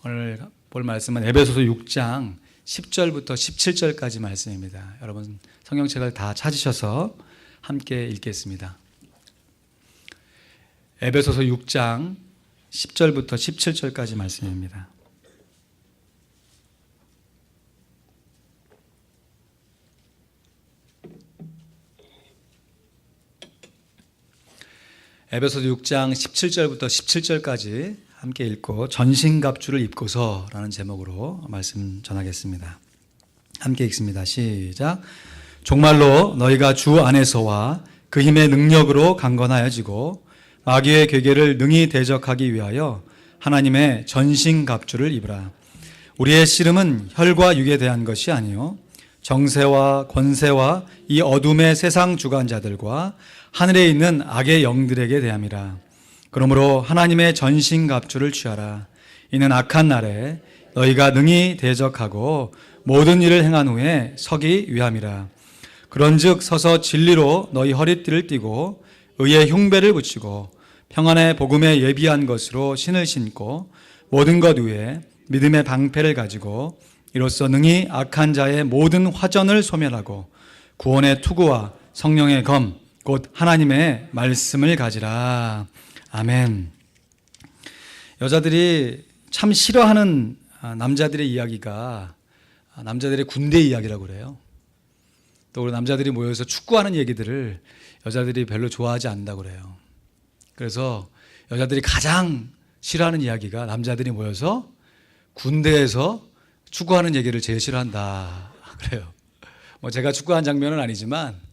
오늘 볼 말씀은 에베소서 6장 10절부터 17절까지 말씀입니다. 여러분 성경책을 다 찾으셔서 함께 읽겠습니다. 에베소서 6장 10절부터 17절까지 말씀입니다. 에베소서 6장 17절부터 17절까지 함께 읽고 전신갑주를 입고서라는 제목으로 말씀 전하겠습니다. 함께 읽습니다. 시작. 정말로 너희가 주 안에서와 그 힘의 능력으로 강건하여지고 마귀의 괴계를 능히 대적하기 위하여 하나님의 전신갑주를 입으라. 우리의 씨름은 혈과 육에 대한 것이 아니요 정세와 권세와 이 어둠의 세상 주관자들과 하늘에 있는 악의 영들에게 대함이라. 그러므로 하나님의 전신갑주를 취하라. 이는 악한 날에 너희가 능히 대적하고 모든 일을 행한 후에 서기 위함이라. 그런즉 서서 진리로 너희 허리띠를 띠고 의의 흉배를 붙이고 평안의 복음에 예비한 것으로 신을 신고 모든 것 위에 믿음의 방패를 가지고 이로써 능히 악한 자의 모든 화전을 소멸하고 구원의 투구와 성령의 검 곧 하나님의 말씀을 가지라. 아멘. 여자들이 참 싫어하는 남자들의 이야기가 남자들의 군대 이야기라고 그래요. 또 우리 남자들이 모여서 축구하는 얘기들을 여자들이 별로 좋아하지 않는다고 그래요. 그래서 여자들이 가장 싫어하는 이야기가 남자들이 모여서 군대에서 축구하는 얘기를 제일 싫어한다 그래요. 뭐 제가 축구한 장면은 아니지만,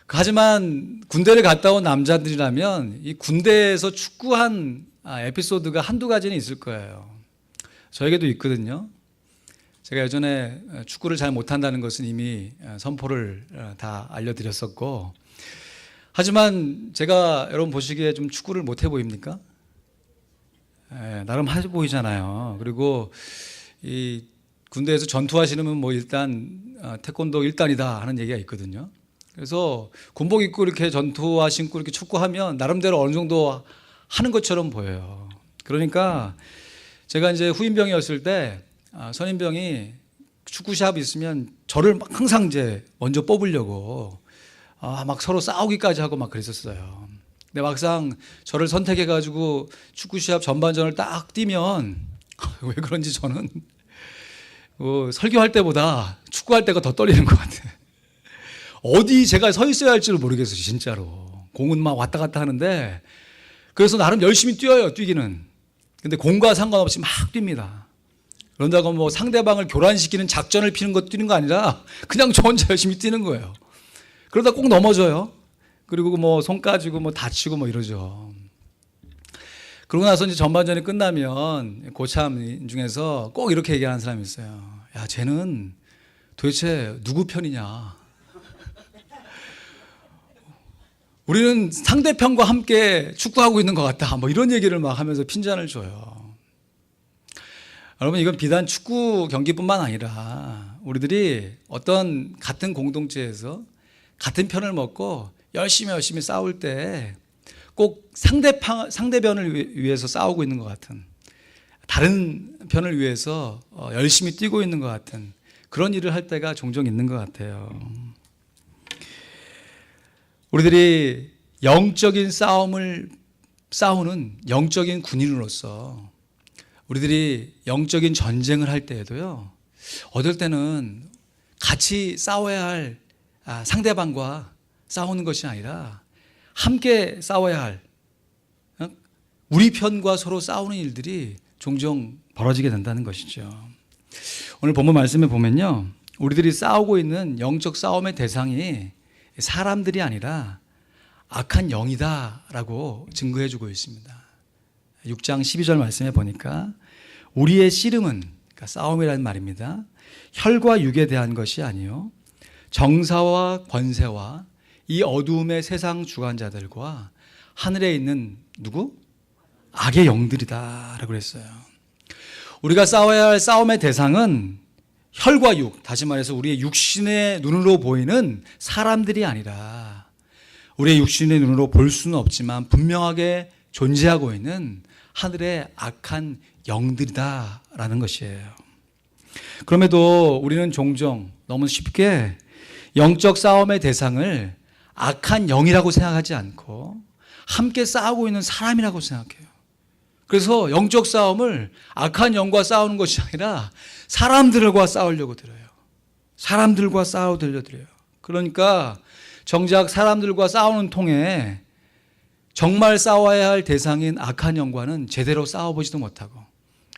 하지만 군대를 갔다 온 남자들이라면 이 군대에서 축구한 에피소드가 한두 가지는 있을 거예요. 저에게도 있거든요. 제가 예전에 축구를 잘 못한다는 것은 이미 선포를 다 알려드렸었고, 하지만 제가 여러분 보시기에 좀 축구를 못해 보입니까? 나름 해 보이잖아요. 그리고 이 군대에서 전투하시는 분 뭐 일단 태권도 1단이다 하는 얘기가 있거든요. 그래서 군복 입고 이렇게 전투화 신고 이렇게 축구하면 나름대로 어느 정도 하는 것처럼 보여요. 그러니까 제가 이제 후임병이었을 때 선임병이 축구샵 있으면 저를 항상 이제 먼저 뽑으려고 막 서로 싸우기까지 하고 막 그랬었어요. 근데 막상 저를 선택해가지고 축구시합 전반전을 딱 뛰면 왜 그런지 저는 설교할 때보다 축구할 때가 더 떨리는 것 같아요. 어디 제가 서 있어야 할지를 모르겠어요, 진짜로. 공은 막 왔다 갔다 하는데, 그래서 나름 열심히 뛰어요, 뛰기는. 근데 공과 상관없이 막 뜁니다. 그런다고 뭐 상대방을 교란시키는 작전을 피는 거 뛰는 거 아니라 그냥 저 혼자 열심히 뛰는 거예요. 그러다 꼭 넘어져요. 그리고 뭐 손 까지고 뭐 다치고 뭐 이러죠. 그러고 나서 이제 전반전이 끝나면 고참 중에서 꼭 이렇게 얘기하는 사람이 있어요. 야, 쟤는 도대체 누구 편이냐? 우리는 상대편과 함께 축구하고 있는 것 같다. 뭐 이런 얘기를 막 하면서 핀잔을 줘요. 여러분, 이건 비단 축구 경기뿐만 아니라 우리들이 어떤 같은 공동체에서 같은 편을 먹고 열심히 싸울 때 꼭 상대편을 위해서 싸우고 있는 것 같은, 다른 편을 위해서 열심히 뛰고 있는 것 같은 그런 일을 할 때가 종종 있는 것 같아요. 우리들이 영적인 싸움을 싸우는 영적인 군인으로서 우리들이 영적인 전쟁을 할 때에도요, 어떨 때는 같이 싸워야 할 상대방과 싸우는 것이 아니라 함께 싸워야 할 우리 편과 서로 싸우는 일들이 종종 벌어지게 된다는 것이죠. 오늘 본문 말씀에 보면요, 우리들이 싸우고 있는 영적 싸움의 대상이 사람들이 아니라 악한 영이다라고 증거해주고 있습니다. 6장 12절 말씀에 보니까 우리의 씨름은, 그러니까 싸움이라는 말입니다, 혈과 육에 대한 것이 아니요 정사와 권세와 이 어두움의 세상 주관자들과 하늘에 있는 누구? 악의 영들이다라고 그랬어요. 우리가 싸워야 할 싸움의 대상은 혈과 육, 다시 말해서 우리의 육신의 눈으로 보이는 사람들이 아니라 우리의 육신의 눈으로 볼 수는 없지만 분명하게 존재하고 있는 하늘의 악한 영들이다라는 것이에요. 그럼에도 우리는 종종 너무 쉽게 영적 싸움의 대상을 악한 영이라고 생각하지 않고 함께 싸우고 있는 사람이라고 생각해요. 그래서 영적 싸움을 악한 영과 싸우는 것이 아니라 사람들과 싸우려고 들어요. 사람들과 싸우려고 들어요. 그러니까 정작 사람들과 싸우는 통에 정말 싸워야 할 대상인 악한 영과는 제대로 싸워보지도 못하고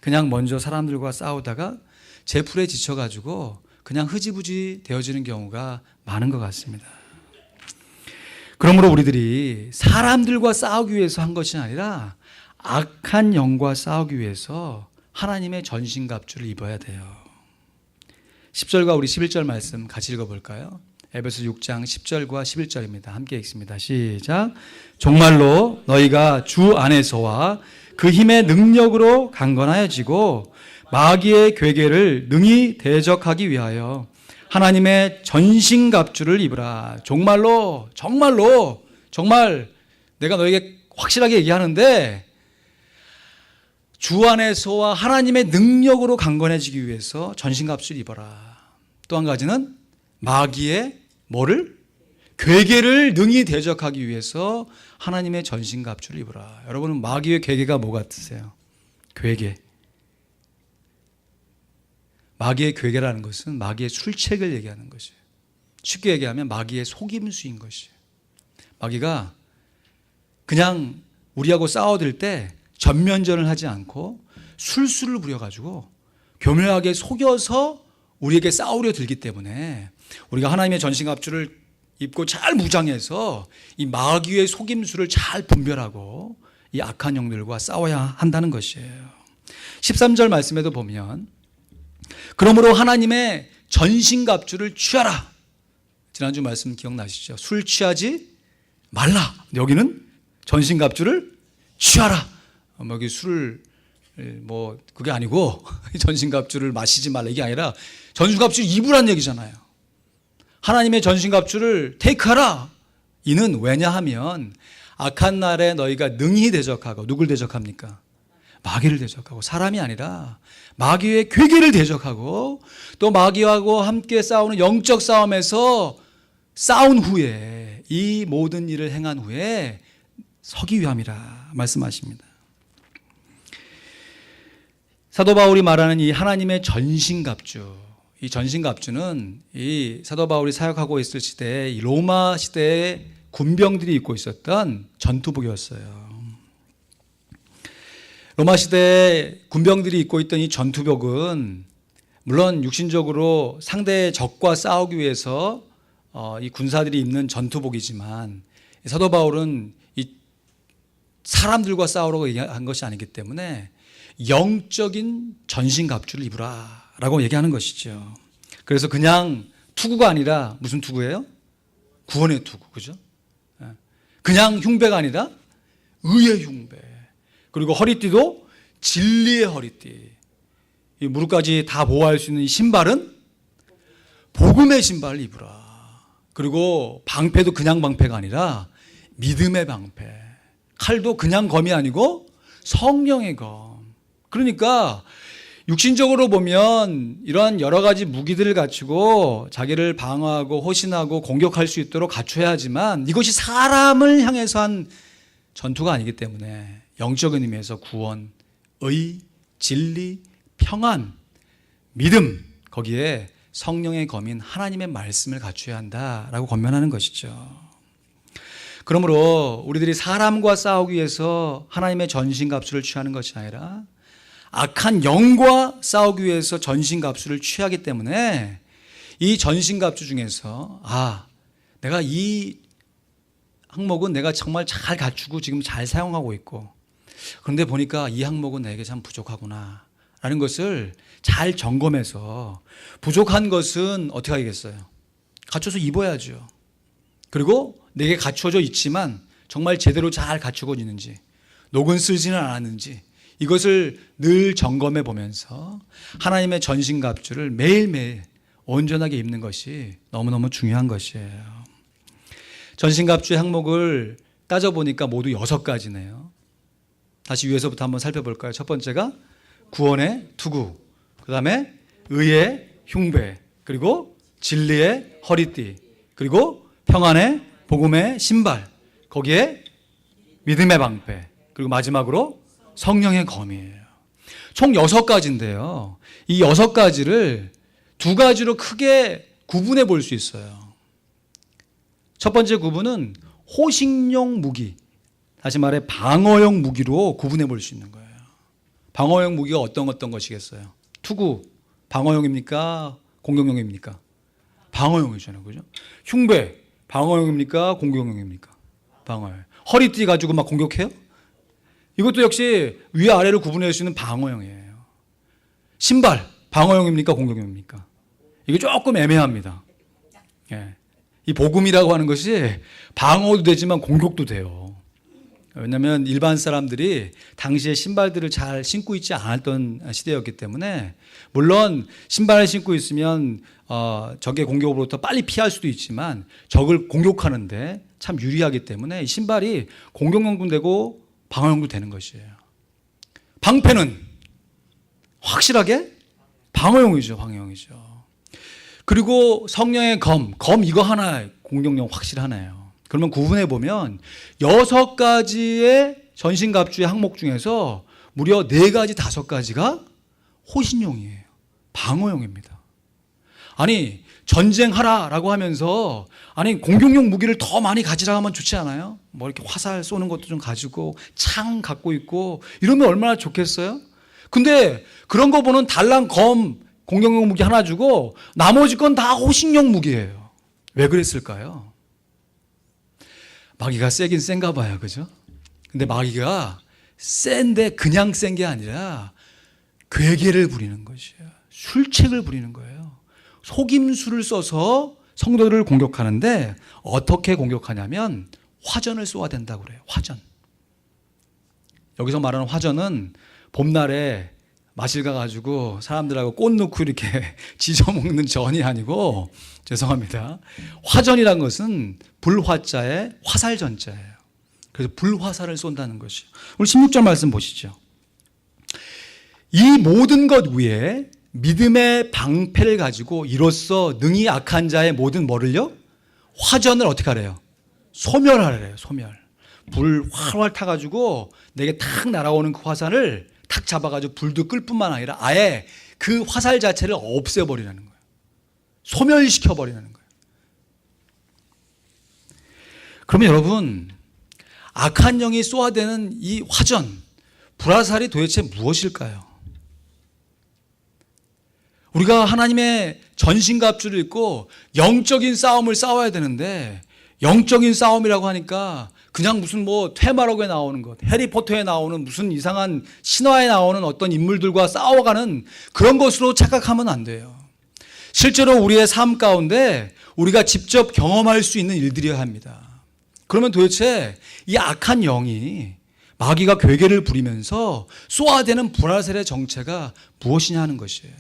그냥 먼저 사람들과 싸우다가 제풀에 지쳐가지고 그냥 흐지부지 되어지는 경우가 많은 것 같습니다. 그러므로 우리들이 사람들과 싸우기 위해서 한 것이 아니라 악한 영과 싸우기 위해서 하나님의 전신갑주를 입어야 돼요. 10절과 우리 11절 말씀 같이 읽어볼까요? 에베소 6장 10절과 11절입니다. 함께 읽습니다. 시작. 정말로 너희가 주 안에서와 그 힘의 능력으로 강건하여지고 마귀의 괴계를 능히 대적하기 위하여 하나님의 전신갑주를 입으라. 정말 내가 너에게 확실하게 얘기하는데 주 안에서와 하나님의 능력으로 강건해지기 위해서 전신갑주를 입어라. 또 한 가지는 마귀의 뭐를? 괴계를 능히 대적하기 위해서 하나님의 전신갑주를 입어라. 여러분은 마귀의 괴계가 뭐 같으세요? 괴계. 마귀의 괴계라는 것은 마귀의 술책을 얘기하는 것이에요. 쉽게 얘기하면 마귀의 속임수인 것이에요. 마귀가 그냥 우리하고 싸워들 때 전면전을 하지 않고 술수를 부려가지고 교묘하게 속여서 우리에게 싸우려 들기 때문에 우리가 하나님의 전신갑주를 입고 잘 무장해서 이 마귀의 속임수를 잘 분별하고 이 악한 영들과 싸워야 한다는 것이에요. 13절 말씀에도 보면 그러므로 하나님의 전신갑주를 취하라. 지난주 말씀 기억나시죠? 술 취하지 말라. 여기는 전신갑주를 취하라. 여기 술을 그게 아니고 전신갑주를 마시지 말라 이게 아니라 전신갑주를 입으란 얘기잖아요. 하나님의 전신갑주를 테이크하라. 이는 왜냐하면 악한 날에 너희가 능히 대적하고 누굴 대적합니까? 마귀를 대적하고 사람이 아니라 마귀의 괴계를 대적하고 또 마귀하고 함께 싸우는 영적 싸움에서 싸운 후에 이 모든 일을 행한 후에 서기 위함이라 말씀하십니다. 사도 바울이 말하는 이 하나님의 전신갑주, 이 전신갑주는 이 사도 바울이 사역하고 있을 시대에 이 로마 시대의 군병들이 입고 있었던 전투복이었어요. 로마 시대의 군병들이 입고 있던 이 전투복은 물론 육신적으로 상대의 적과 싸우기 위해서 이 군사들이 입는 전투복이지만 사도 바울은 이 사람들과 싸우라고 얘기한 것이 아니기 때문에 영적인 전신갑주를 입으라 라고 얘기하는 것이죠. 그래서 그냥 투구가 아니라 무슨 투구예요? 구원의 투구, 그죠? 그냥 흉배가 아니라 의의 흉배. 그리고 허리띠도 진리의 허리띠. 이 무릎까지 다 보호할 수 있는 이 신발은 복음의 신발을 입으라. 그리고 방패도 그냥 방패가 아니라 믿음의 방패. 칼도 그냥 검이 아니고 성령의 검. 그러니까 육신적으로 보면 이러한 여러 가지 무기들을 갖추고 자기를 방어하고 호신하고 공격할 수 있도록 갖춰야 하지만 이것이 사람을 향해서 한 전투가 아니기 때문에 영적인 의미에서 구원, 의, 진리, 평안, 믿음, 거기에 성령의 검인 하나님의 말씀을 갖춰야 한다라고 권면하는 것이죠. 그러므로 우리들이 사람과 싸우기 위해서 하나님의 전신갑주를 취하는 것이 아니라 악한 영과 싸우기 위해서 전신갑주를 취하기 때문에 이 전신갑주 중에서 내가 이 항목은 내가 정말 잘 갖추고 지금 잘 사용하고 있고 그런데 보니까 이 항목은 내게 참 부족하구나 라는 것을 잘 점검해서 부족한 것은 어떻게 하겠어요? 갖춰서 입어야죠. 그리고 내게 갖춰져 있지만 정말 제대로 잘 갖추고 있는지 녹은 쓰지는 않았는지 이것을 늘 점검해 보면서 하나님의 전신갑주를 매일매일 온전하게 입는 것이 너무너무 중요한 것이에요. 전신갑주의 항목을 따져보니까 모두 6가지네요. 다시 위에서부터 한번 살펴볼까요? 첫 번째가 구원의 투구, 그 다음에 의의 흉배, 그리고 진리의 허리띠, 그리고 평안의 복음의 신발, 거기에 믿음의 방패, 그리고 마지막으로 성령의 검이에요. 총 6가지인데요. 이 6가지를 2가지로 크게 구분해 볼 수 있어요. 첫 번째 구분은 호식용 무기, 다시 말해 방어용 무기로 구분해 볼 수 있는 거예요. 방어용 무기가 어떤 것이겠어요? 투구, 방어용입니까? 공격용입니까? 방어용이잖아요. 그죠? 흉배, 방어용입니까? 공격용입니까? 방어용. 허리띠 가지고 막 공격해요? 이것도 역시 위아래를 구분할 수 있는 방어용이에요. 신발, 방어용입니까? 공격용입니까? 이게 조금 애매합니다. 예. 이 복음이라고 하는 것이 방어도 되지만 공격도 돼요. 왜냐하면 일반 사람들이 당시에 신발들을 잘 신고 있지 않았던 시대였기 때문에, 물론 신발을 신고 있으면 적의 공격으로부터 빨리 피할 수도 있지만 적을 공격하는데 참 유리하기 때문에 이 신발이 공격용도 되고 방어용도 되는 것이에요. 방패는 확실하게 방어용이죠. 방어용이죠. 그리고 성령의 검 이거 하나 공격용 확실하네요. 그러면 구분해 보면 6가지의 전신갑주의 항목 중에서 무려 4가지, 5가지가 호신용이에요. 방어용입니다. 아니 전쟁하라라고 하면서 아니 공격용 무기를 더 많이 가지라 하면 좋지 않아요? 뭐 이렇게 화살 쏘는 것도 좀 가지고 창 갖고 있고 이러면 얼마나 좋겠어요? 근데 그런 거 보는 달랑 검 공격용 무기 하나 주고 나머지 건 다 호신용 무기예요. 왜 그랬을까요? 마귀가 세긴 센가 봐요. 그죠? 근데 마귀가 센데 그냥 센 게 아니라 괴계를 부리는 것이에요. 술책을 부리는 거예요. 속임수를 써서 성도들을 공격하는데 어떻게 공격하냐면 화전을 쏘아야 된다고 그래요. 화전. 여기서 말하는 화전은 봄날에 마실 가가지고 사람들하고 꽃 넣고 이렇게 지져먹는 전이 아니고, 죄송합니다, 화전이란 것은 불화자의 화살전자예요. 그래서 불화살을 쏜다는 것이에요. 오늘 16절 말씀 보시죠. 이 모든 것 위에 믿음의 방패를 가지고 이로써 능히 악한 자의 모든 뭐를요? 화전을 어떻게 하래요? 소멸하래요. 소멸. 불 활활 타가지고 내게 탁 날아오는 그 화살을 탁 잡아가지고 불도 끌 뿐만 아니라 아예 그 화살 자체를 없애버리라는 거예요. 소멸시켜버리라는 거예요. 그러면 여러분, 악한 영이 쏘아대는 이 화전, 불화살이 도대체 무엇일까요? 우리가 하나님의 전신갑주를 입고 영적인 싸움을 싸워야 되는데, 영적인 싸움이라고 하니까 그냥 무슨 뭐 테마록에 나오는 것, 해리포터에 나오는 무슨 이상한 신화에 나오는 어떤 인물들과 싸워가는 그런 것으로 착각하면 안 돼요. 실제로 우리의 삶 가운데 우리가 직접 경험할 수 있는 일들이어야 합니다. 그러면 도대체 이 악한 영이, 마귀가 괴계를 부리면서 쏘아대는 불화살의 정체가 무엇이냐 하는 것이에요.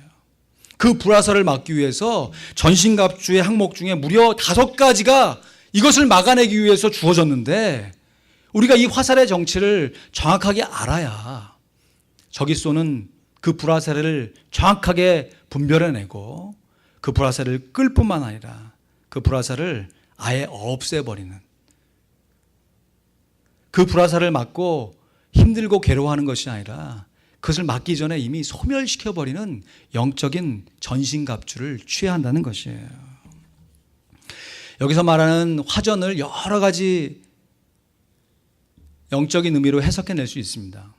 그 불화살을 막기 위해서 전신갑주의 항목 중에 무려 5가지가 이것을 막아내기 위해서 주어졌는데, 우리가 이 화살의 정체를 정확하게 알아야 적이 쏘는 그 불화살을 정확하게 분별해내고 그 불화살을 끌 뿐만 아니라 그 불화살을 아예 없애버리는, 그 불화살을 맞고 힘들고 괴로워하는 것이 아니라 그것을 막기 전에 이미 소멸시켜버리는 영적인 전신갑주를 취해야 한다는 것이에요. 여기서 말하는 화전을 여러 가지 영적인 의미로 해석해낼 수 있습니다.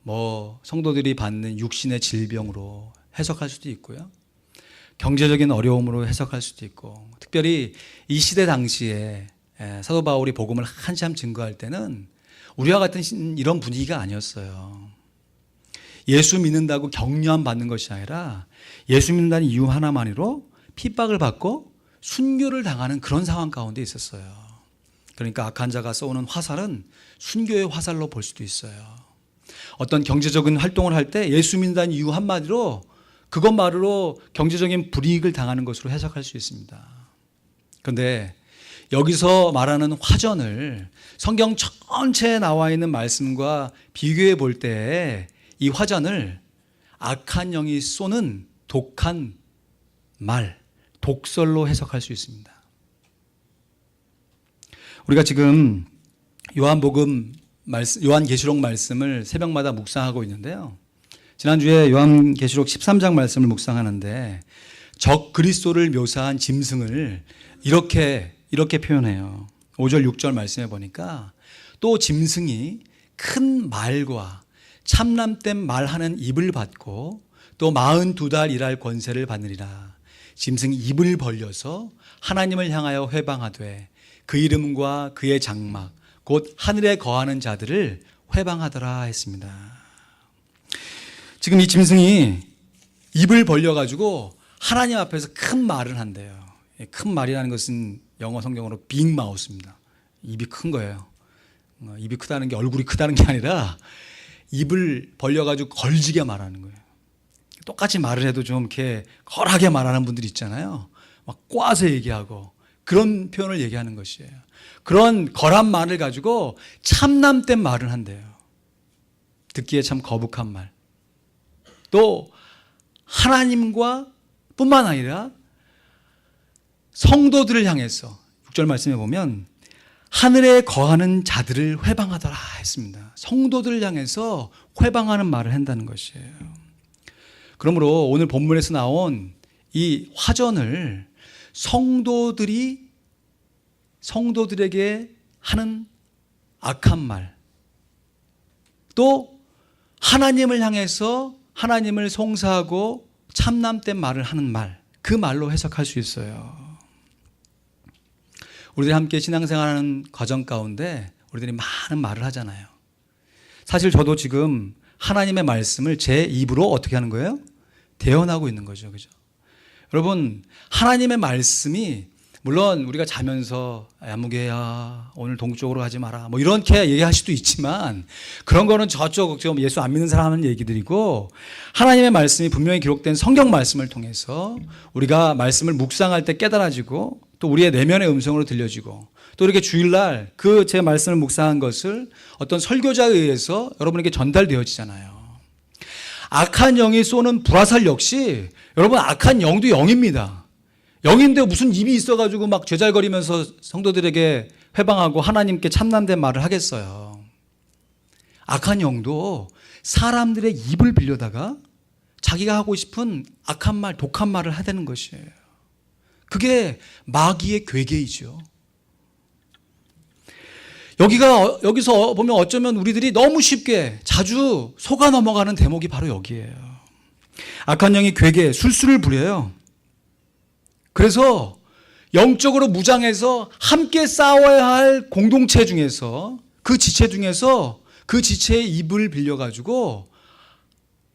뭐 성도들이 받는 육신의 질병으로 해석할 수도 있고요, 경제적인 어려움으로 해석할 수도 있고, 특별히 이 시대 당시에 사도 바울이 복음을 한참 증거할 때는 우리와 같은 이런 분위기가 아니었어요. 예수 믿는다고 격려함 받는 것이 아니라 예수 믿는다는 이유 하나만으로 핍박을 받고 순교를 당하는 그런 상황 가운데 있었어요. 그러니까 악한 자가 쏘는 화살은 순교의 화살로 볼 수도 있어요. 어떤 경제적인 활동을 할 때 예수 믿는다는 이유 한마디로 그것만으로 경제적인 불이익을 당하는 것으로 해석할 수 있습니다. 그런데 여기서 말하는 화전을 성경 전체에 나와 있는 말씀과 비교해 볼 때 이 화전을 악한 영이 쏘는 독한 말, 독설로 해석할 수 있습니다. 우리가 지금 요한계시록 말씀을 새벽마다 묵상하고 있는데요. 지난주에 요한계시록 13장 말씀을 묵상하는데 적 그리스도를 묘사한 짐승을 이렇게 표현해요. 5절 6절 말씀해 보니까 또 짐승이 큰 말과 참남된 말하는 입을 받고 또 42달 일할 권세를 받으리라. 짐승이 입을 벌려서 하나님을 향하여 회방하되 그 이름과 그의 장막 곧 하늘에 거하는 자들을 회방하더라 했습니다. 지금 이 짐승이 입을 벌려가지고 하나님 앞에서 큰 말을 한대요. 큰 말이라는 것은 영어 성경으로 빅 마우스입니다. 입이 큰 거예요. 입이 크다는 게 얼굴이 크다는 게 아니라 입을 벌려가지고 걸지게 말하는 거예요. 똑같이 말을 해도 좀 이렇게 걸하게 말하는 분들이 있잖아요. 막 꽈서 얘기하고 그런 표현을 얘기하는 것이에요. 그런 걸한 말을 가지고 참남된 말을 한대요. 듣기에 참 거북한 말. 또 하나님과 뿐만 아니라 성도들을 향해서 6절 말씀에 보면 하늘에 거하는 자들을 회방하더라 했습니다. 성도들을 향해서 회방하는 말을 한다는 것이에요. 그러므로 오늘 본문에서 나온 이 화전을 성도들에게 하는 악한 말, 또 하나님을 향해서 하나님을 송사하고 참남된 말을 하는 말, 그 말로 해석할 수 있어요. 우리들이 함께 신앙생활하는 과정 가운데 우리들이 많은 말을 하잖아요. 사실 저도 지금 하나님의 말씀을 제 입으로 어떻게 하는 거예요? 대언하고 있는 거죠. 그죠? 여러분, 하나님의 말씀이 물론 우리가 자면서 야무개야 오늘 동쪽으로 가지 마라 뭐 이렇게 얘기할 수도 있지만 그런 거는 저쪽 좀 예수 안 믿는 사람 하는 얘기들이고 하나님의 말씀이 분명히 기록된 성경 말씀을 통해서 우리가 말씀을 묵상할 때 깨달아지고 또 우리의 내면의 음성으로 들려지고 또 이렇게 주일날 그 제 말씀을 묵상한 것을 어떤 설교자에 의해서 여러분에게 전달되어지잖아요. 악한 영이 쏘는 불화살 역시 여러분 악한 영도 영입니다. 영인데 무슨 입이 있어가지고 막 죄잘거리면서 성도들에게 회방하고 하나님께 참남된 말을 하겠어요. 악한 영도 사람들의 입을 빌려다가 자기가 하고 싶은 악한 말, 독한 말을 하다는 것이에요. 그게 마귀의 괴계이죠. 여기서 보면 어쩌면 우리들이 너무 쉽게 자주 속아 넘어가는 대목이 바로 여기에요. 악한 영이 괴계, 술수를 부려요. 그래서 영적으로 무장해서 함께 싸워야 할 공동체 중에서 그 지체 중에서 그 지체의 입을 빌려가지고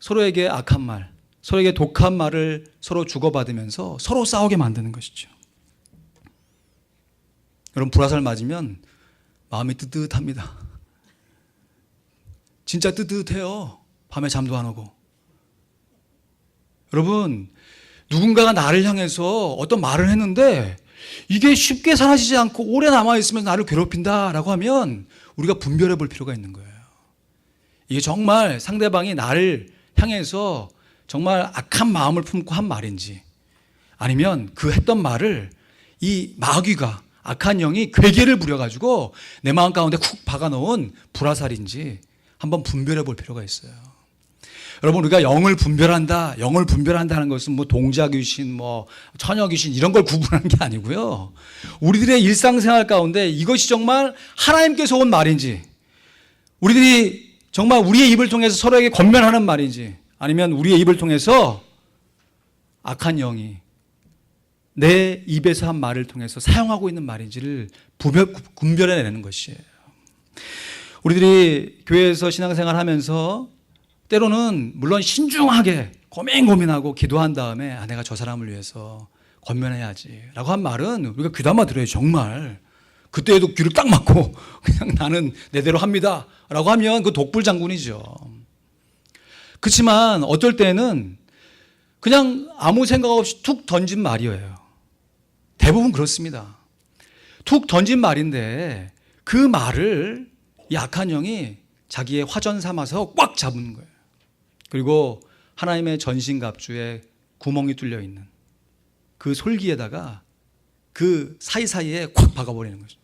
서로에게 악한 말, 서로에게 독한 말을 서로 주고받으면서 서로 싸우게 만드는 것이죠. 여러분 불화살 맞으면 마음이 뜨뜻합니다. 진짜 뜨뜻해요. 밤에 잠도 안 오고. 여러분 누군가가 나를 향해서 어떤 말을 했는데 이게 쉽게 사라지지 않고 오래 남아있으면서 나를 괴롭힌다라고 하면 우리가 분별해 볼 필요가 있는 거예요. 이게 정말 상대방이 나를 향해서 정말 악한 마음을 품고 한 말인지 아니면 그 했던 말을 이 마귀가 악한 영이 괴계를 부려가지고 내 마음 가운데 쿡 박아놓은 불화살인지 한번 분별해 볼 필요가 있어요. 여러분 우리가 영을 분별한다는 것은 뭐 동자귀신, 뭐 처녀귀신 이런 걸 구분하는 게 아니고요. 우리들의 일상생활 가운데 이것이 정말 하나님께서 온 말인지 우리들이 정말 우리의 입을 통해서 서로에게 권면하는 말인지 아니면 우리의 입을 통해서 악한 영이 내 입에서 한 말을 통해서 사용하고 있는 말인지를 분별해내는 것이에요. 우리들이 교회에서 신앙생활 하면서 때로는 물론 신중하게 고민하고 기도한 다음에 내가 저 사람을 위해서 권면해야지 라고 한 말은 우리가 귀담아 들어요. 정말 그때에도 귀를 딱 막고 그냥 나는 내대로 합니다 라고 하면 그 독불장군이죠. 그렇지만 어떨 때는 그냥 아무 생각 없이 툭 던진 말이에요. 대부분 그렇습니다. 툭 던진 말인데 그 말을 이 악한 영이 자기의 화전 삼아서 꽉 잡은 거예요. 그리고 하나님의 전신갑주에 구멍이 뚫려 있는 그 솔기에다가 그 사이사이에 콱 박아버리는 거죠.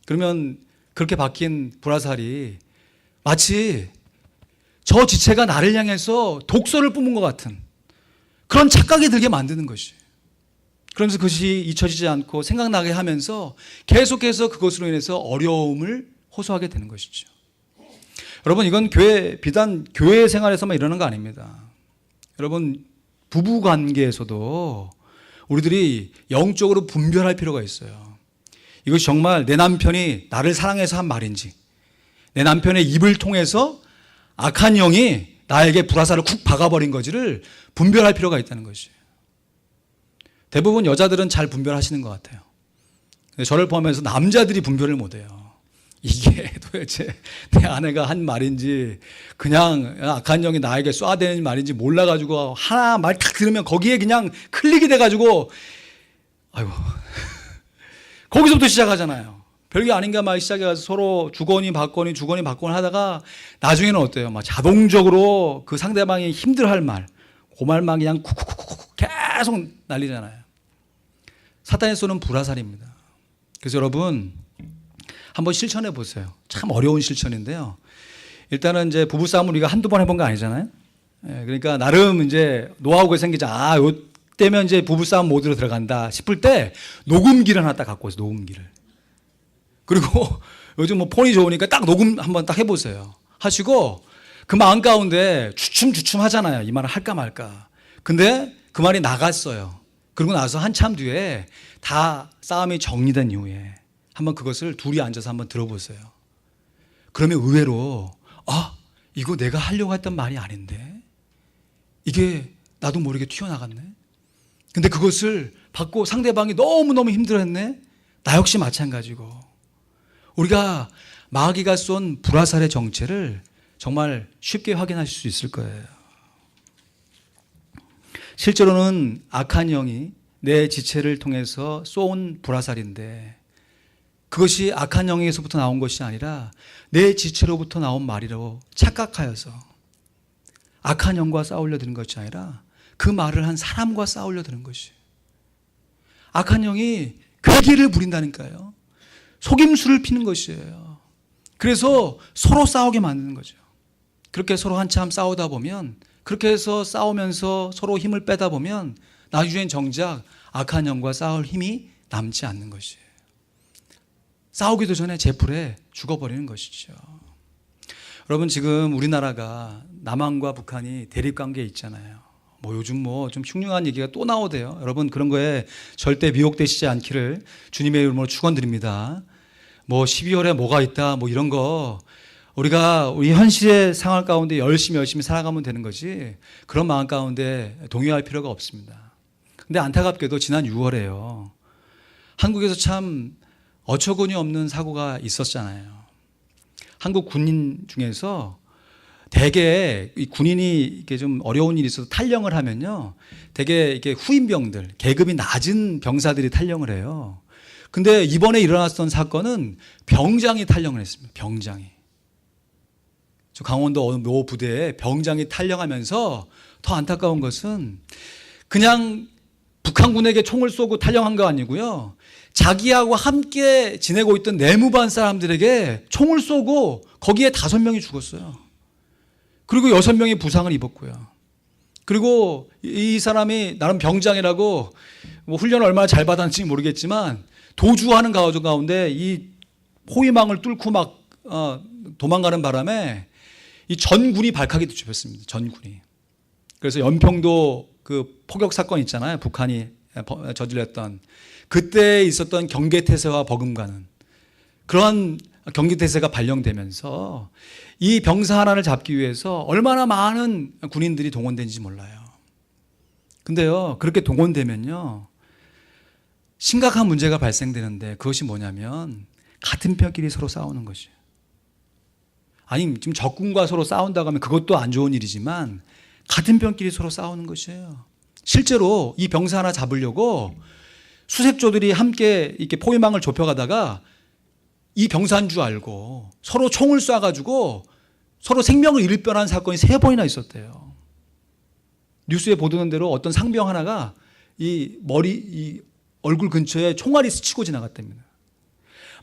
그러면 그렇게 박힌 불화살이 마치 저 지체가 나를 향해서 독소를 뿜은 것 같은 그런 착각이 들게 만드는 것이. 그러면서 그것이 잊혀지지 않고 생각나게 하면서 계속해서 그것으로 인해서 어려움을 호소하게 되는 것이죠. 여러분, 이건 비단 교회 생활에서만 일어나는 거 아닙니다. 여러분, 부부 관계에서도 우리들이 영적으로 분별할 필요가 있어요. 이것이 정말 내 남편이 나를 사랑해서 한 말인지, 내 남편의 입을 통해서 악한 영이 나에게 불화살을 쿡 박아버린 거지를 분별할 필요가 있다는 것이에요. 대부분 여자들은 잘 분별하시는 것 같아요. 저를 포함해서 남자들이 분별을 못해요. 이게 도대체 내 아내가 한 말인지 그냥 악한 영이 나에게 쏴대는 말인지 몰라가지고 하나 말 탁 들으면 거기에 그냥 클릭이 돼가지고 아이고 거기서부터 시작하잖아요. 별게 아닌가 막 시작해서 서로 주거니 받거니 하다가 나중에는 어때요? 막 자동적으로 그 상대방이 힘들어할 말, 그 말만 그냥 쿡쿡쿡쿡 계속 날리잖아요. 사탄이 쏘는 불화살입니다. 그래서 여러분 한번 실천해 보세요. 참 어려운 실천인데요. 일단은 이제 부부싸움을 우리가 한두 번 해본 거 아니잖아요. 그러니까 나름 이제 노하우가 생기자. 요 때면 이제 부부싸움 모드로 들어간다 싶을 때 녹음기를 하나 딱 갖고 오세요. 녹음기를. 그리고 요즘 뭐 폰이 좋으니까 딱 녹음 한번 딱 해보세요. 하시고 그 마음 가운데 주춤주춤 하잖아요. 이 말을 할까 말까. 근데 그 말이 나갔어요. 그리고 나서 한참 뒤에 다 싸움이 정리된 이후에 한번 그것을 둘이 앉아서 한번 들어보세요. 그러면 의외로 이거 내가 하려고 했던 말이 아닌데 이게 나도 모르게 튀어나갔네. 근데 그것을 받고 상대방이 너무너무 힘들어했네. 나 역시 마찬가지고. 우리가 마귀가 쏜 불화살의 정체를 정말 쉽게 확인하실 수 있을 거예요. 실제로는 악한 영이 내 지체를 통해서 쏜 불화살인데 그것이 악한 영에서부터 나온 것이 아니라 내 지체로부터 나온 말이라고 착각하여서 악한 영과 싸우려 드는 것이 아니라 그 말을 한 사람과 싸우려 드는 것이. 악한 영이 괴계를 부린다니까요. 속임수를 피는 것이에요. 그래서 서로 싸우게 만드는 거죠. 그렇게 서로 한참 싸우다 보면 그렇게 해서 싸우면서 서로 힘을 빼다 보면 나중엔 정작 악한 영과 싸울 힘이 남지 않는 것이에요. 싸우기도 전에 제풀에 죽어버리는 것이죠. 여러분, 지금 우리나라가 남한과 북한이 대립관계에 있잖아요. 요즘 좀 흉흉한 얘기가 또 나오대요. 여러분, 그런 거에 절대 미혹되시지 않기를 주님의 이름으로 축원드립니다. 12월에 뭐가 있다 이런 거 우리가 우리 현실의 상황 가운데 열심히 살아가면 되는 거지 그런 마음 가운데 동요할 필요가 없습니다. 근데 안타깝게도 지난 6월에요. 한국에서 참 어처구니 없는 사고가 있었잖아요. 한국 군인 중에서 대개 이 군인이 이렇게 좀 어려운 일이 있어서 탈영을 하면요. 대개 이렇게 후임병들, 계급이 낮은 병사들이 탈영을 해요. 근데 이번에 일어났던 사건은 병장이 탈영을 했습니다. 병장이. 저 강원도 어느 모 부대에 병장이 탈영하면서 더 안타까운 것은 그냥 북한군에게 총을 쏘고 탈영한 거 아니고요. 자기하고 함께 지내고 있던 내무반 사람들에게 총을 쏘고 거기에 5명이 죽었어요. 그리고 6명이 부상을 입었고요. 그리고 이 사람이 나름 병장이라고 훈련을 얼마나 잘 받았는지 모르겠지만 도주하는 가운데 이 포위망을 뚫고 막 도망가는 바람에 이 전군이 발칵이 뒤집혔습니다. 전군이. 그래서 연평도 그 포격 사건 있잖아요. 북한이 저질렀던 그때 있었던 경계태세와 버금가는 그런 경계태세가 발령되면서 이 병사 하나를 잡기 위해서 얼마나 많은 군인들이 동원된지 몰라요. 근데요, 그렇게 동원되면요, 심각한 문제가 발생되는데 그것이 뭐냐면 같은 편끼리 서로 싸우는 것이에요. 아니, 지금 적군과 서로 싸운다고 하면 그것도 안 좋은 일이지만 같은 편끼리 서로 싸우는 것이에요. 실제로 이 병사 하나 잡으려고 수색조들이 함께 이렇게 포위망을 좁혀가다가 이 병사인 줄 알고 서로 총을 쏴가지고 서로 생명을 잃을 뻔한 사건이 3번이나 있었대요. 뉴스에 보도된 대로 어떤 상병 하나가 이 얼굴 근처에 총알이 스치고 지나갔답니다.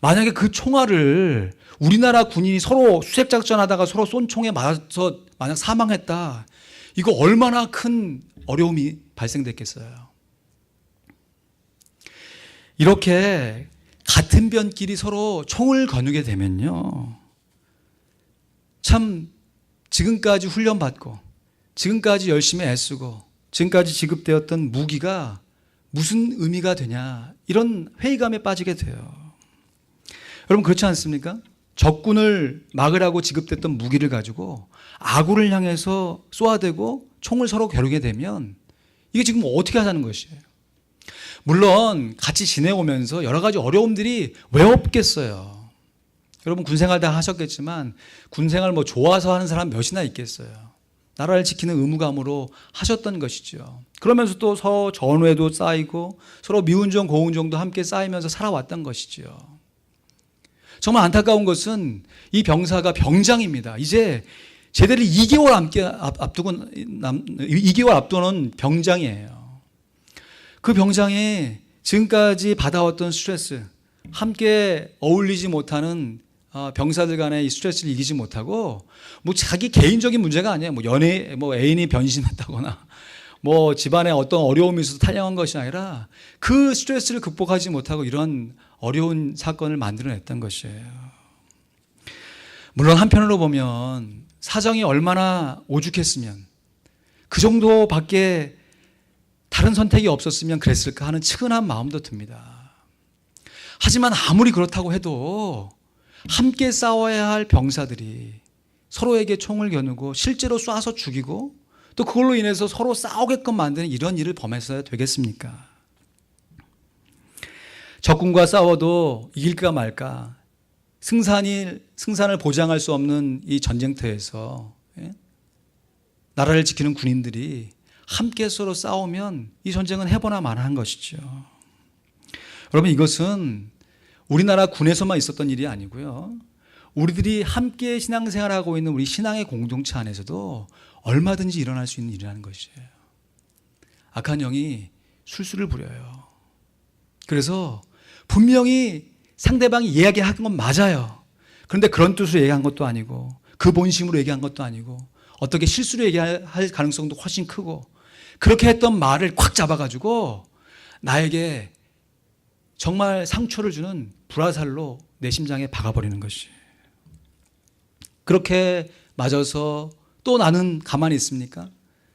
만약에 그 총알을 우리나라 군인이 서로 수색작전 하다가 서로 쏜 총에 맞아서 만약 사망했다. 이거 얼마나 큰 어려움이 발생됐겠어요. 이렇게 같은 변끼리 서로 총을 거누게 되면요. 참 지금까지 훈련받고 지금까지 열심히 애쓰고 지금까지 지급되었던 무기가 무슨 의미가 되냐 이런 회의감에 빠지게 돼요. 여러분 그렇지 않습니까? 적군을 막으라고 지급됐던 무기를 가지고 아군을 향해서 쏘아대고 총을 서로 겨루게 되면 이게 지금 어떻게 하자는 것이에요. 물론 같이 지내오면서 여러 가지 어려움들이 왜 없겠어요. 여러분 군생활 다 하셨겠지만 군생활 뭐 좋아서 하는 사람 몇이나 있겠어요. 나라를 지키는 의무감으로 하셨던 것이죠. 그러면서 또 서로 전우에도 쌓이고 서로 미운정 고운정도 함께 쌓이면서 살아왔던 것이죠. 정말 안타까운 것은 이 병사가 병장입니다. 이제 제대를 2개월 앞두는 병장이에요. 그 병장이 지금까지 받아왔던 스트레스, 함께 어울리지 못하는 병사들 간의 이 스트레스를 이기지 못하고 뭐 자기 개인적인 문제가 아니에요. 뭐 애인이 변심했다거나 뭐 집안에 어떤 어려움이 있어서 탈영한 것이 아니라 그 스트레스를 극복하지 못하고 이런 어려운 사건을 만들어냈던 것이에요. 물론 한편으로 보면 사정이 얼마나 오죽했으면 그 정도밖에 다른 선택이 없었으면 그랬을까 하는 측은한 마음도 듭니다. 하지만 아무리 그렇다고 해도 함께 싸워야 할 병사들이 서로에게 총을 겨누고 실제로 쏴서 죽이고 또 그걸로 인해서 서로 싸우게끔 만드는 이런 일을 범했어야 되겠습니까? 적군과 싸워도 이길까 말까 승산을 보장할 수 없는 이 전쟁터에서 나라를 지키는 군인들이 함께 서로 싸우면 이 전쟁은 해보나 마나한 것이죠. 여러분 이것은 우리나라 군에서만 있었던 일이 아니고요. 우리들이 함께 신앙생활하고 있는 우리 신앙의 공동체 안에서도 얼마든지 일어날 수 있는 일이라는 것이에요. 악한 영이 술수를 부려요. 그래서 분명히 상대방이 이야기한 건 맞아요. 그런데 그런 뜻으로 얘기한 것도 아니고 그 본심으로 얘기한 것도 아니고 어떻게 실수로 얘기할 가능성도 훨씬 크고 그렇게 했던 말을 콱 잡아가지고 나에게 정말 상처를 주는 불화살로 내 심장에 박아버리는 것이. 그렇게 맞아서 또 나는 가만히 있습니까?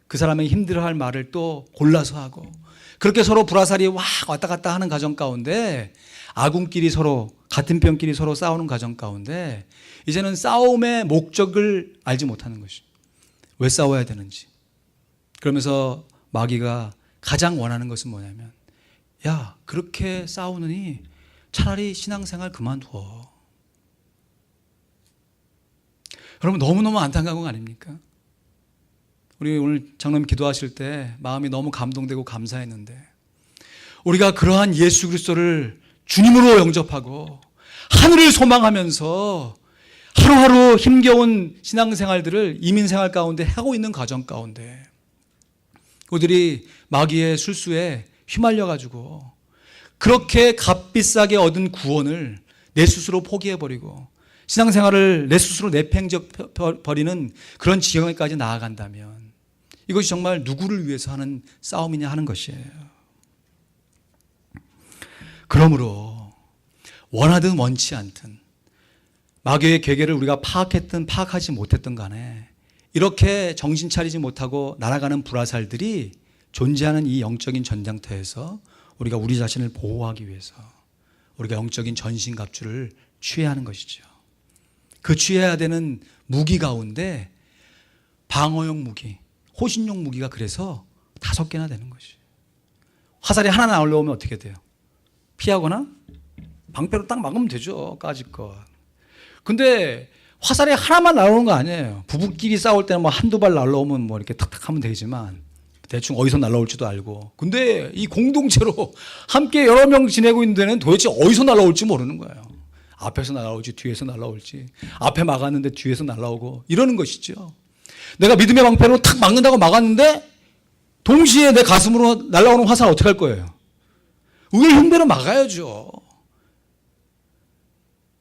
그 사람의 힘들어할 말을 또 골라서 하고 그렇게 서로 불화살이 왔다 갔다 하는 과정 가운데 아군끼리 서로 같은 편끼리 서로 싸우는 과정 가운데 이제는 싸움의 목적을 알지 못하는 것이. 왜 싸워야 되는지. 그러면서 마귀가 가장 원하는 것은 뭐냐면 야 그렇게 싸우느니 차라리 신앙생활 그만두어. 여러분 너무너무 안타까운 거 아닙니까? 우리 오늘 장로님 기도하실 때 마음이 너무 감동되고 감사했는데 우리가 그러한 예수 그리스도를 주님으로 영접하고 하늘을 소망하면서 하루하루 힘겨운 신앙생활들을 이민생활 가운데 하고 있는 과정 가운데 그들이 마귀의 술수에 휘말려가지고 그렇게 값비싸게 얻은 구원을 내 스스로 포기해버리고 신앙생활을 내 스스로 내팽져버리는 그런 지경에까지 나아간다면 이것이 정말 누구를 위해서 하는 싸움이냐 하는 것이에요. 그러므로 원하든 원치 않든 마귀의 계계를 우리가 파악했든 파악하지 못했든 간에 이렇게 정신 차리지 못하고 날아가는 불화살들이 존재하는 이 영적인 전장터에서 우리가 우리 자신을 보호하기 위해서 우리가 영적인 전신갑주를 취해야 하는 것이죠. 그 취해야 되는 무기 가운데 방어용 무기, 호신용 무기가 그래서 5개나 되는 것이에요. 화살이 하나 나오려면 어떻게 돼요? 피하거나 방패로 딱 막으면 되죠. 까짓 것. 근데 화살이 하나만 날아오는 거 아니에요. 부부끼리 싸울 때는 뭐 한두 발 날아오면 뭐 이렇게 탁탁 하면 되지만 대충 어디서 날라올지도 알고. 근데 이 공동체로 함께 여러 명 지내고 있는 데는 도대체 어디서 날라올지 모르는 거예요. 앞에서 날라올지 뒤에서 날라올지, 앞에 막았는데 뒤에서 날라오고 이러는 것이죠. 내가 믿음의 방패로 탁 막는다고 막았는데 동시에 내 가슴으로 날라오는 화살 어떻게 할 거예요? 의의 흉배로 막아야죠.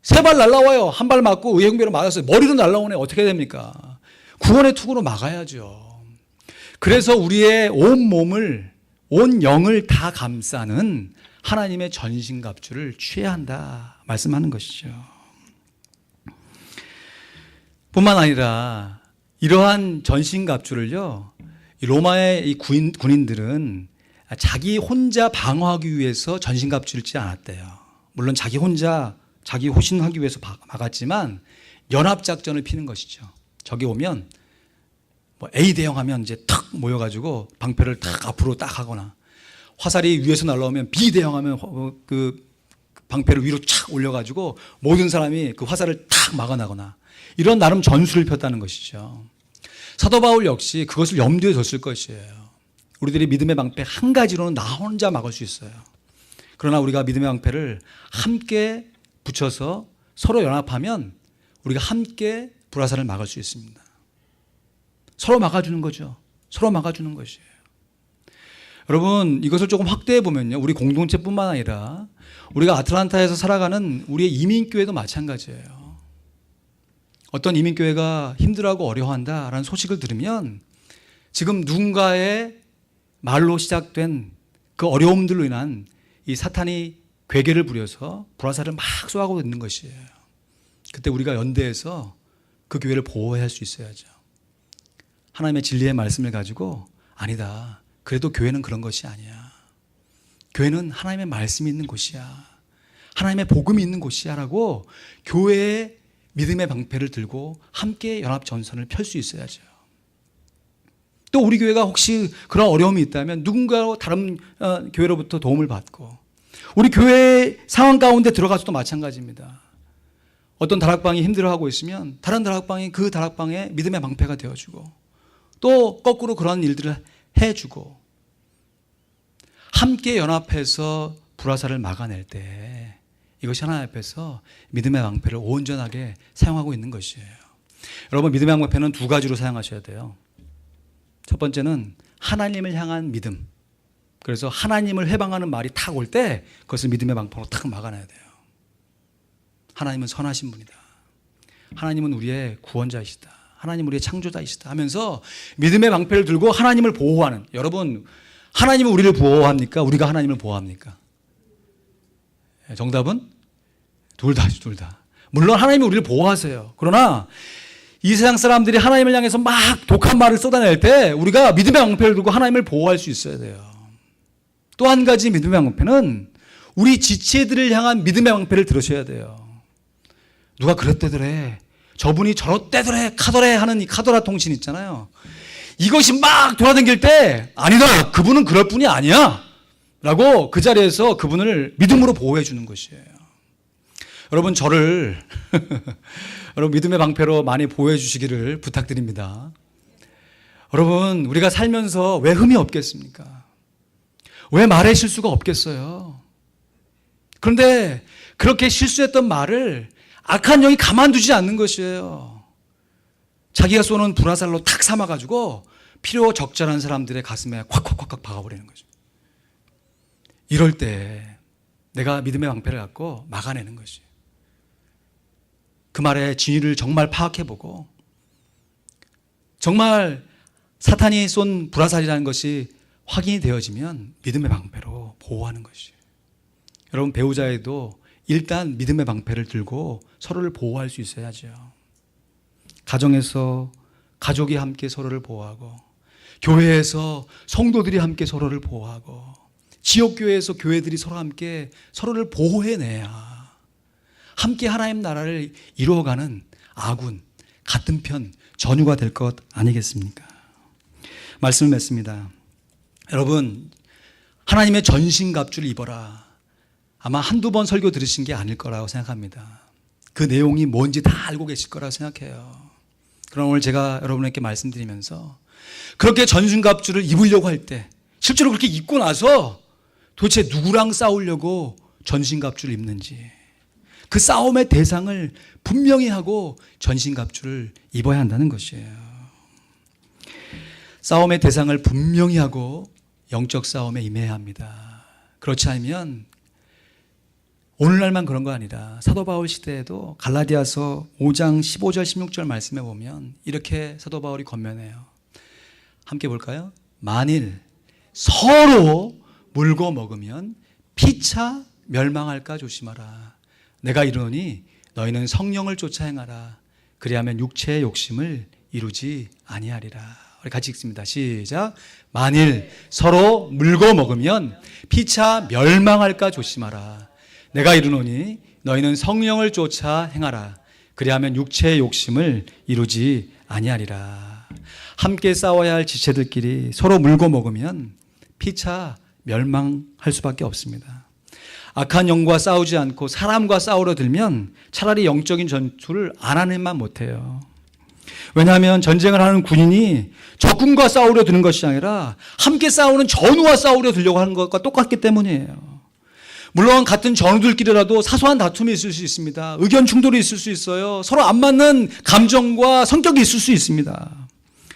3발 날라와요. 한 발 맞고 의의 흉배로 맞았어요. 머리로 날라오네. 어떻게 됩니까? 구원의 투구로 막아야죠. 그래서 우리의 온 몸을, 온 영을 다 감싸는 하나님의 전신갑주를 취해야 한다 말씀하는 것이죠. 뿐만 아니라 이러한 전신갑주를요, 로마의 이 군인들은 자기 혼자 방어하기 위해서 전신갑주를 찌지 않았대요. 물론 자기 혼자 자기 호신하기 위해서 막았지만 연합작전을 피는 것이죠. 적이 오면 뭐 A 대형하면 이제 탁 모여가지고 방패를 탁 앞으로 딱 하거나, 화살이 위에서 날라오면 B 대형하면 그 방패를 위로 착 올려가지고 모든 사람이 그 화살을 탁 막아나거나, 이런 나름 전술을 폈다는 것이죠. 사도 바울 역시 그것을 염두에 뒀을 것이에요. 우리들이 믿음의 방패 한 가지로는 나 혼자 막을 수 있어요. 그러나 우리가 믿음의 방패를 함께 붙여서 서로 연합하면 우리가 함께 불화살을 막을 수 있습니다. 서로 막아주는 거죠. 서로 막아주는 것이에요. 여러분, 이것을 조금 확대해 보면요, 우리 공동체뿐만 아니라 우리가 아틀란타에서 살아가는 우리의 이민교회도 마찬가지예요. 어떤 이민교회가 힘들어하고 어려워한다라는 소식을 들으면 지금 누군가의 말로 시작된 그 어려움들로 인한 이 사탄이 괴계를 부려서 불화살을 막 쏘아가고 있는 것이에요. 그때 우리가 연대해서 그 교회를 보호해야 할 수 있어야죠. 하나님의 진리의 말씀을 가지고, 아니다, 그래도 교회는 그런 것이 아니야. 교회는 하나님의 말씀이 있는 곳이야. 하나님의 복음이 있는 곳이야 라고 교회의 믿음의 방패를 들고 함께 연합전선을 펼 수 있어야죠. 또 우리 교회가 혹시 그런 어려움이 있다면 누군가 다른 교회로부터 도움을 받고, 우리 교회 상황 가운데 들어가서도 마찬가지입니다. 어떤 다락방이 힘들어하고 있으면 다른 다락방이 그 다락방의 믿음의 방패가 되어주고, 또 거꾸로 그런 일들을 해주고, 함께 연합해서 불화살을 막아낼 때 이것이 하나님 앞에서 믿음의 방패를 온전하게 사용하고 있는 것이에요. 여러분, 믿음의 방패는 2가지로 사용하셔야 돼요. 첫 번째는 하나님을 향한 믿음. 그래서 하나님을 해방하는 말이 탁 올 때 그것을 믿음의 방패로 탁 막아내야 돼요. 하나님은 선하신 분이다. 하나님은 우리의 구원자이시다. 하나님은 우리의 창조자이시다 하면서 믿음의 방패를 들고 하나님을 보호하는, 여러분, 하나님은 우리를 보호합니까? 우리가 하나님을 보호합니까? 정답은 둘 다죠, 둘 다. 물론 하나님이 우리를 보호하세요. 그러나 이 세상 사람들이 하나님을 향해서 막 독한 말을 쏟아낼 때 우리가 믿음의 방패를 들고 하나님을 보호할 수 있어야 돼요. 또 한 가지 믿음의 방패는 우리 지체들을 향한 믿음의 방패를 들으셔야 돼요. 누가 그랬대더래, 저분이 저렇대더래, 카더래 하는 이 카더라 통신 있잖아요. 이것이 막 돌아다닐 때, 아니다, 그분은 그럴 분이 아니야 라고 그 자리에서 그분을 믿음으로 보호해 주는 것이에요. 여러분, 저를 여러분 믿음의 방패로 많이 보호해 주시기를 부탁드립니다. 여러분, 우리가 살면서 왜 흠이 없겠습니까? 왜 말에 실수가 없겠어요? 그런데 그렇게 실수했던 말을 악한 영이 가만두지 않는 것이에요. 자기가 쏘는 불화살로 탁 삼아가지고 필요 적절한 사람들의 가슴에 콱콱콱콱 박아버리는 거죠. 이럴 때 내가 믿음의 방패를 갖고 막아내는 것이에요. 그 말의 진위를 정말 파악해보고, 정말 사탄이 쏜 불화살이라는 것이 확인이 되어지면 믿음의 방패로 보호하는 것이에요. 여러분, 배우자에도 일단 믿음의 방패를 들고 서로를 보호할 수 있어야죠. 가정에서 가족이 함께 서로를 보호하고, 교회에서 성도들이 함께 서로를 보호하고, 지역교회에서 교회들이 서로 함께 서로를 보호해내야 함께 하나님 나라를 이루어가는 아군, 같은 편, 전유가 될 것 아니겠습니까? 말씀을 맺습니다. 여러분, 하나님의 전신갑주를 입어라. 아마 한두 번 설교 들으신 게 아닐 거라고 생각합니다. 그 내용이 뭔지 다 알고 계실 거라고 생각해요. 그럼 오늘 제가 여러분에게 말씀드리면서 그렇게 전신갑주를 입으려고 할 때 실제로 그렇게 입고 나서 도대체 누구랑 싸우려고 전신갑주를 입는지 그 싸움의 대상을 분명히 하고 전신갑주를 입어야 한다는 것이에요. 싸움의 대상을 분명히 하고 영적 싸움에 임해야 합니다. 그렇지 않으면 오늘날만 그런 거 아니라 사도 바울 시대에도 갈라디아서 5장 15절 16절 말씀에 보면 이렇게 사도 바울이 권면해요. 함께 볼까요? 만일 서로 물고 먹으면 피차 멸망할까 조심하라. 내가 이르노니 너희는 성령을 쫓아 행하라. 그리하면 육체의 욕심을 이루지 아니하리라. 우리 같이 읽습니다. 시작. 만일 서로 물고 먹으면 피차 멸망할까 조심하라. 내가 이르노니 너희는 성령을 쫓아 행하라. 그리하면 육체의 욕심을 이루지 아니하리라. 함께 싸워야 할 지체들끼리 서로 물고 먹으면 피차 멸망할 수밖에 없습니다. 악한 영과 싸우지 않고 사람과 싸우려 들면 차라리 영적인 전투를 안 하는만 못해요. 왜냐하면 전쟁을 하는 군인이 적군과 싸우려 드는 것이 아니라 함께 싸우는 전우와 싸우려 들려고 하는 것과 똑같기 때문이에요. 물론 같은 전우들끼리라도 사소한 다툼이 있을 수 있습니다. 의견 충돌이 있을 수 있어요. 서로 안 맞는 감정과 성격이 있을 수 있습니다.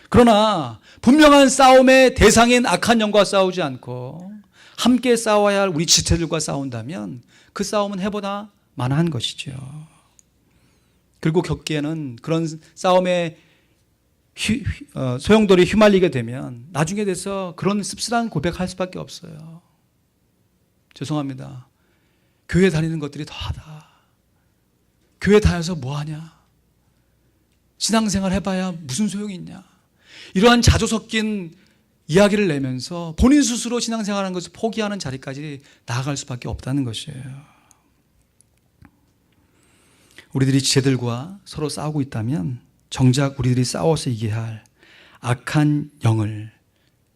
그러나 분명한 싸움의 대상인 악한 영과 싸우지 않고 함께 싸워야 할 우리 지체들과 싸운다면 그 싸움은 해보다 만한 것이죠. 그리고 겪기에는 그런 싸움에 소용돌이 휘말리게 되면 나중에 돼서 그런 씁쓸한 고백할 수밖에 없어요. 죄송합니다. 교회 다니는 것들이 더하다. 교회 다녀서 뭐하냐. 신앙생활 해봐야 무슨 소용이 있냐. 이러한 자조 섞인 이야기를 내면서 본인 스스로 신앙생활하는 것을 포기하는 자리까지 나아갈 수밖에 없다는 것이에요. 우리들이 지체들과 서로 싸우고 있다면 정작 우리들이 싸워서 이겨야 할 악한 영을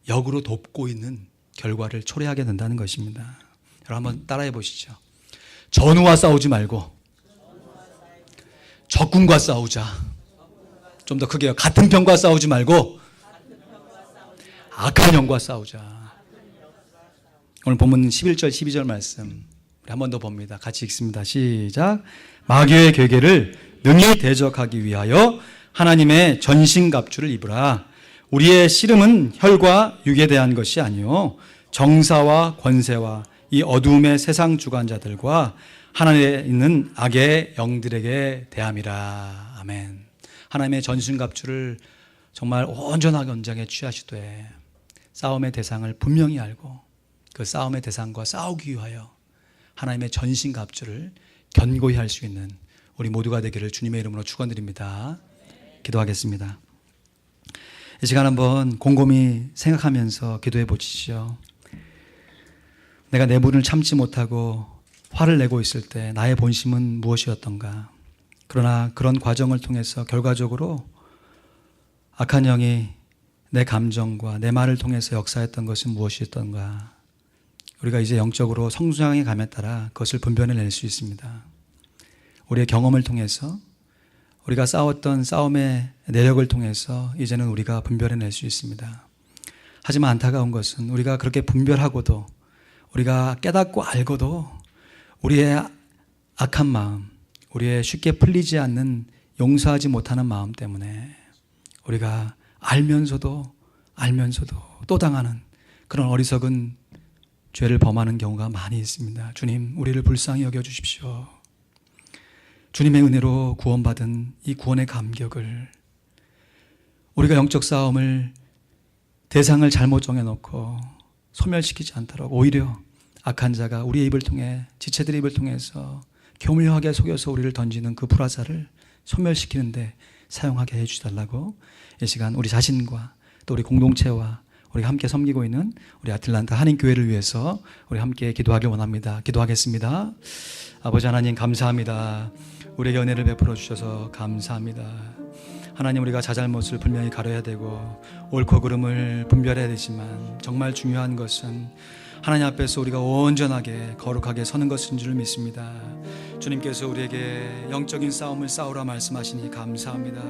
역으로 돕고 있는 결과를 초래하게 된다는 것입니다. 여러분 한번 따라해 보시죠. 전우와 싸우지 말고 적군과 싸우자. 좀 더 크게요. 같은 편과 싸우지 말고 악한 영과 싸우자. 오늘 본문 11절 12절 말씀 우리 한 번 더 봅니다. 같이 읽습니다. 시작. 마귀의 괴계를 능히 대적하기 위하여 하나님의 전신갑주를 입으라. 우리의 씨름은 혈과 육에 대한 것이 아니요 정사와 권세와 이 어두움의 세상 주관자들과 하늘에 있는 악의 영들에게 대함이라. 아멘. 하나님의 전신갑주를 정말 온전하게 언장에 취하시되 싸움의 대상을 분명히 알고 그 싸움의 대상과 싸우기 위하여 하나님의 전신갑주를 견고히 할 수 있는 우리 모두가 되기를 주님의 이름으로 축원드립니다. 기도하겠습니다. 이 시간 한번 곰곰이 생각하면서 기도해 보시죠. 내가 내 분을 참지 못하고 화를 내고 있을 때 나의 본심은 무엇이었던가. 그러나 그런 과정을 통해서 결과적으로 악한 영이 내 감정과 내 말을 통해서 역사했던 것은 무엇이었던가. 우리가 이제 영적으로 성장해 감에 따라 그것을 분별해낼 수 있습니다. 우리의 경험을 통해서 우리가 싸웠던 싸움의 내력을 통해서 이제는 우리가 분별해낼 수 있습니다. 하지만 안타까운 것은 우리가 그렇게 분별하고도 우리가 깨닫고 알고도 우리의 악한 마음, 우리의 쉽게 풀리지 않는 용서하지 못하는 마음 때문에 우리가 알면서도 또 당하는 그런 어리석은 죄를 범하는 경우가 많이 있습니다. 주님, 우리를 불쌍히 여겨주십시오. 주님의 은혜로 구원받은 이 구원의 감격을 우리가 영적 싸움을 대상을 잘못 정해놓고 소멸시키지 않도록 오히려 악한 자가 우리의 입을 통해 지체들의 입을 통해서 교묘하게 속여서 우리를 던지는 그 불화살을 소멸시키는데 사용하게 해주달라고 이 시간 우리 자신과 또 우리 공동체와 우리가 함께 섬기고 있는 우리 아틀란타 한인교회를 위해서 우리 함께 기도하길 원합니다. 기도하겠습니다. 아버지 하나님 감사합니다. 우리에게 은혜를 베풀어 주셔서 감사합니다. 하나님, 우리가 자잘못을 분명히 가려야 되고 옳고 그름을 분별해야 되지만 정말 중요한 것은 하나님 앞에서 우리가 온전하게 거룩하게 서는 것인 줄 믿습니다. 주님께서 우리에게 영적인 싸움을 싸우라 말씀하시니 감사합니다.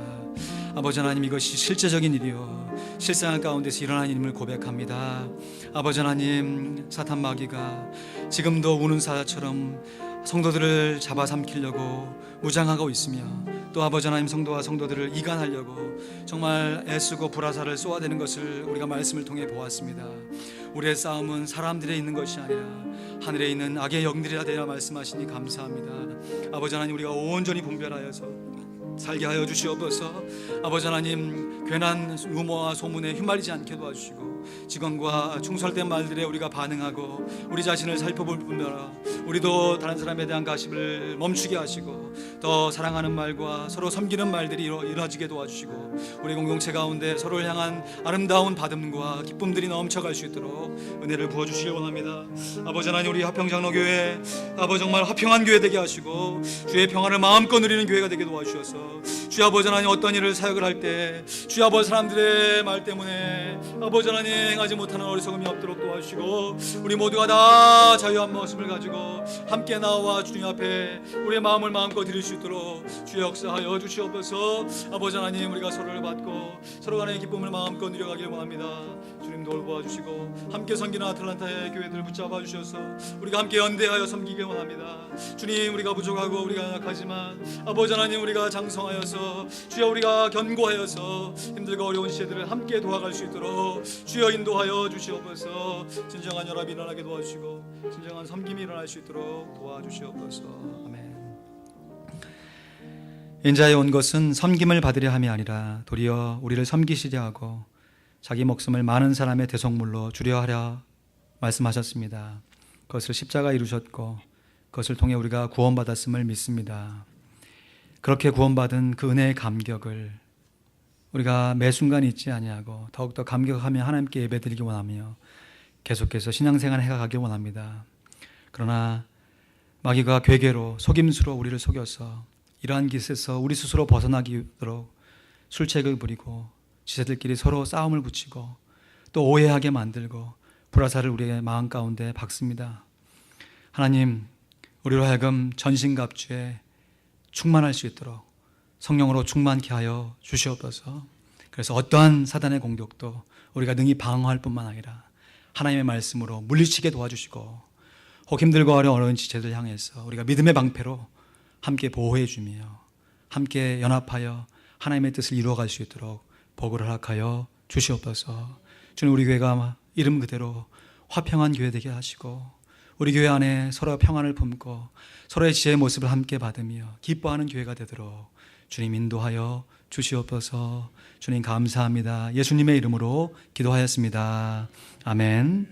아버지 하나님, 이것이 실제적인 일이요 실상한 가운데서 일어난 일임을 고백합니다. 아버지 하나님, 사탄 마귀가 지금도 우는 사자처럼 성도들을 잡아삼키려고 무장하고 있으며, 또 아버지 하나님, 성도와 성도들을 이간하려고 정말 애쓰고 불화살을 쏘아대는 것을 우리가 말씀을 통해 보았습니다. 우리의 싸움은 사람들에 있는 것이 아니라 하늘에 있는 악의 영들이라 되라 말씀하시니 감사합니다. 아버지 하나님, 우리가 온전히 분별하여서 살게 하여 주시옵소서. 아버지 하나님, 괜한 루머와 소문에 휘말리지 않게 도와주시고, 직원과 충설된 말들에 우리가 반응하고 우리 자신을 살펴볼 뿐더러 우리도 다른 사람에 대한 가십을 멈추게 하시고, 더 사랑하는 말과 서로 섬기는 말들이 이루어지게 도와주시고, 우리 공동체 가운데 서로를 향한 아름다운 받음과 기쁨들이 넘쳐갈 수 있도록 은혜를 부어주시기 원합니다. 아버지 하나님, 우리 화평장로교회 아버지 정말 화평한 교회 되게 하시고, 주의 평안을 마음껏 누리는 교회가 되게 도와주셔서, 주 아버지 하나님, 어떤 일을 사역을 할 때 주 아버지 사람들의 말 때문에 아버지 하나님 행하지 못하는 어리석음이 없도록 도와주시고, 우리 모두가 다 자유한 모습을 가지고 함께 나와 주님 앞에 우리의 마음을 마음껏 드릴 수 있도록 주의 역사하여 주시옵소서. 아버지 하나님, 우리가 서로를 받고 서로 간의 기쁨을 마음껏 누려가길 원합니다. 주님 돌보아 주시고, 함께 섬기는 아틀란타의 교회들 붙잡아 주셔서 우리가 함께 연대하여 섬기길 원합니다. 주님, 우리가 부족하고 우리가 약하지만 아버지 하나님, 우리가 장성하여서 주여 우리가 견고하여서 힘들고 어려운 시대들을 함께 도와갈 수 있도록 주여 인도하여 주시옵소서. 진정한 연합이 일어나게 도와주시고 진정한 섬김이 일어날 수 있도록 도와주시옵소서. 아멘. 인자에 온 것은 섬김을 받으려 함이 아니라 도리어 우리를 섬기시려 하고 자기 목숨을 많은 사람의 대속물로 주려 하려 말씀하셨습니다. 그것을 십자가 이루셨고 그것을 통해 우리가 구원받았음을 믿습니다. 그렇게 구원받은 그 은혜의 감격을 우리가 매 순간 잊지 아니하고 더욱더 감격하며 하나님께 예배드리기 원하며 계속해서 신앙생활을 해가길 원합니다. 그러나 마귀가 괴계로 속임수로 우리를 속여서 이러한 길에서 우리 스스로 벗어나기도록 술책을 부리고 지체들끼리 서로 싸움을 붙이고 또 오해하게 만들고 불화살을 우리의 마음 가운데 박습니다. 하나님, 우리로 하여금 전신갑주에 충만할 수 있도록 성령으로 충만케 하여 주시옵소서. 그래서 어떠한 사단의 공격도 우리가 능히 방어할 뿐만 아니라 하나님의 말씀으로 물리치게 도와주시고, 혹 힘들고 어려운 지체들 향해서 우리가 믿음의 방패로 함께 보호해 주며 함께 연합하여 하나님의 뜻을 이루어갈 수 있도록 복을 허락하여 주시옵소서. 주님, 우리 교회가 이름 그대로 화평한 교회 되게 하시고 우리 교회 안에 서로 평안을 품고 서로의 지혜의 모습을 함께 받으며 기뻐하는 교회가 되도록 주님 인도하여 주시옵소서. 주님 감사합니다. 예수님의 이름으로 기도하였습니다. 아멘.